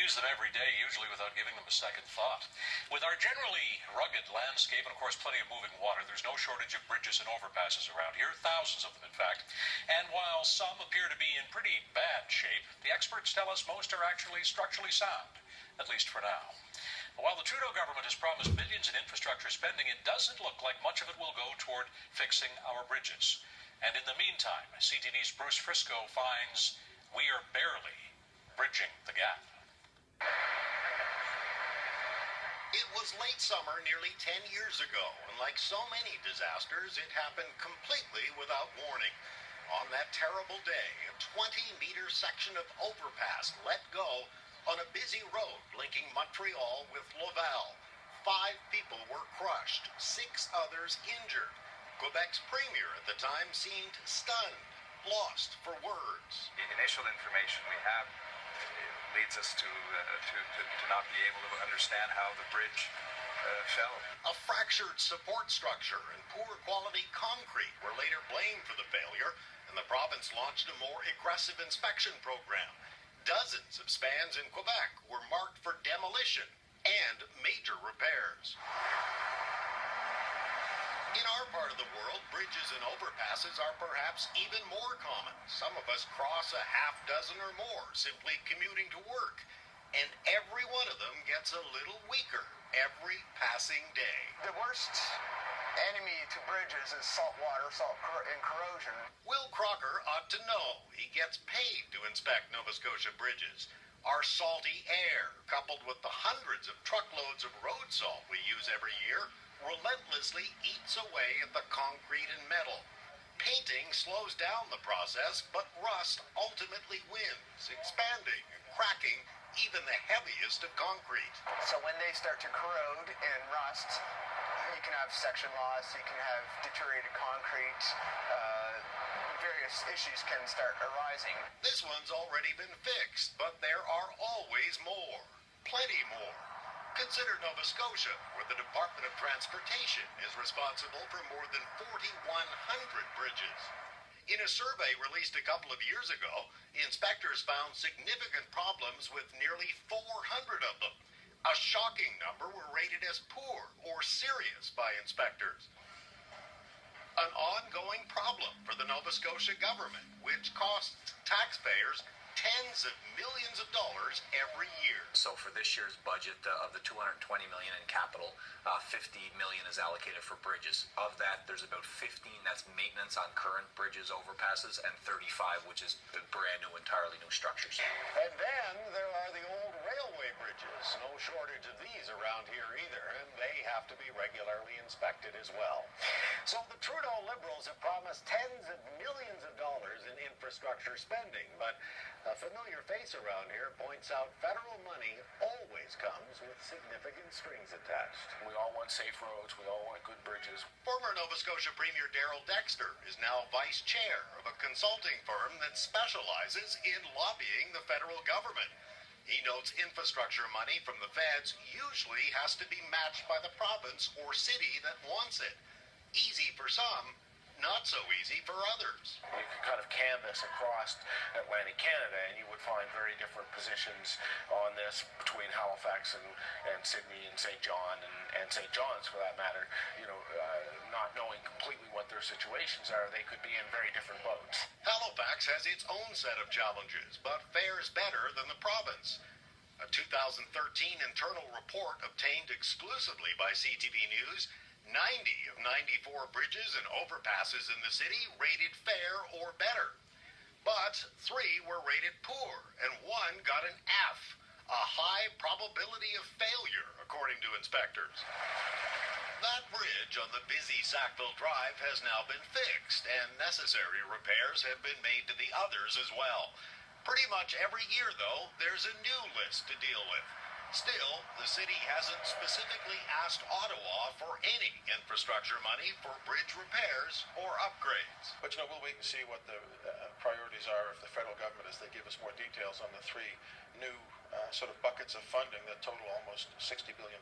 use them every day, usually without giving them a second thought. With our generally rugged landscape and, of course, plenty of moving water, there's no shortage of bridges and overpasses around here, thousands of them, in fact. And while some appear to be in pretty bad shape, the experts tell us most are actually structurally sound, at least for now. While the Trudeau government has promised billions in infrastructure spending, it doesn't look like much of it will go toward fixing our bridges. And in the meantime, CTV's Bruce Frisco finds we are barely bridging the gap. It was late summer nearly 10 years ago, and like so many disasters, it happened completely without warning. On that terrible day, a 20-meter section of overpass let go on a busy road linking Montreal with Laval. 5 people were crushed, 6 others injured. Quebec's premier at the time seemed stunned, lost for words. The initial information we have leads us to not be able to understand how the bridge fell. A fractured support structure and poor quality concrete were later blamed for the failure, and the province launched a more aggressive inspection program. Dozens of spans in Quebec were marked for demolition and major repairs. In our part of the world, bridges and overpasses are perhaps even more common. Some of us cross a half dozen or more simply commuting to work. And every one of them gets a little weaker every passing day. The worst enemy to bridges is salt water, and corrosion. Will Crocker ought to know. He gets paid to inspect Nova Scotia bridges. Our salty air, coupled with the hundreds of truckloads of road salt we use every year, relentlessly eats away at the concrete and metal. Painting slows down the process, but rust ultimately wins, expanding and cracking even the heaviest of concrete. So when they start to corrode and rust, you can have section loss, you can have deteriorated concrete, various issues can start arising. This one's already been fixed, but there are always more, plenty more. Consider Nova Scotia, where the Department of Transportation is responsible for more than 4,100 bridges. In a survey released a couple of years ago, inspectors found significant problems with nearly 400 of them. A shocking number were rated as poor or serious by inspectors. An ongoing problem for the Nova Scotia government, which costs taxpayers tens of millions of dollars every year. So for this year's budget of the $220 million in capital, $50 million is allocated for bridges. Of that, there's about 15 that's maintenance on current bridges, overpasses, and 35 which is brand new, entirely new structures. And then there are the old railway bridges. No shortage of these around here either, and they have to be regularly inspected as well. So the Trudeau Liberals have promised tens of millions of dollars in infrastructure spending, but a familiar face around here points out federal money always comes with significant strings attached. We all want safe roads. We all want good bridges. Former Nova Scotia Premier Darrell Dexter is now vice chair of a consulting firm that specializes in lobbying the federal government. He notes infrastructure money from the feds usually has to be matched by the province or city that wants it. Easy for some, not so easy for others. You could kind of canvas across Atlantic Canada and you would find very different positions on this between Halifax and Sydney and St. John and St. John's for that matter. Not knowing completely what their situations are, they could be in very different boats. Halifax has its own set of challenges, but fares better than the province. A 2013 internal report obtained exclusively by CTV News, 90 of 94 bridges and overpasses in the city rated fair or better. But 3 were rated poor, and 1 got an F, a high probability of failure, according to inspectors. That bridge on the busy Sackville Drive has now been fixed, and necessary repairs have been made to the others as well. Pretty much every year, though, there's a new list to deal with. Still, the city hasn't specifically asked Ottawa for any infrastructure money for bridge repairs or upgrades. But, we'll wait and see what the priorities are of the federal government as they give us more details on the 3 new sort of buckets of funding that total almost $60 billion.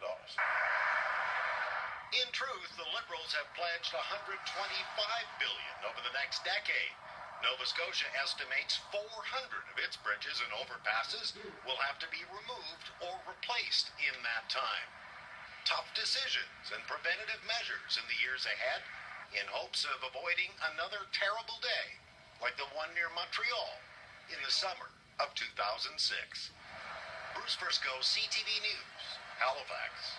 In truth, the Liberals have pledged $125 billion over the next decade. Nova Scotia estimates 400 of its bridges and overpasses will have to be removed or replaced in that time. Tough decisions and preventative measures in the years ahead in hopes of avoiding another terrible day like the one near Montreal in the summer of 2006. Bruce Briscoe, CTV News, Halifax.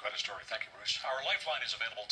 Quite a story. Thank you, Bruce. Our lifeline is available to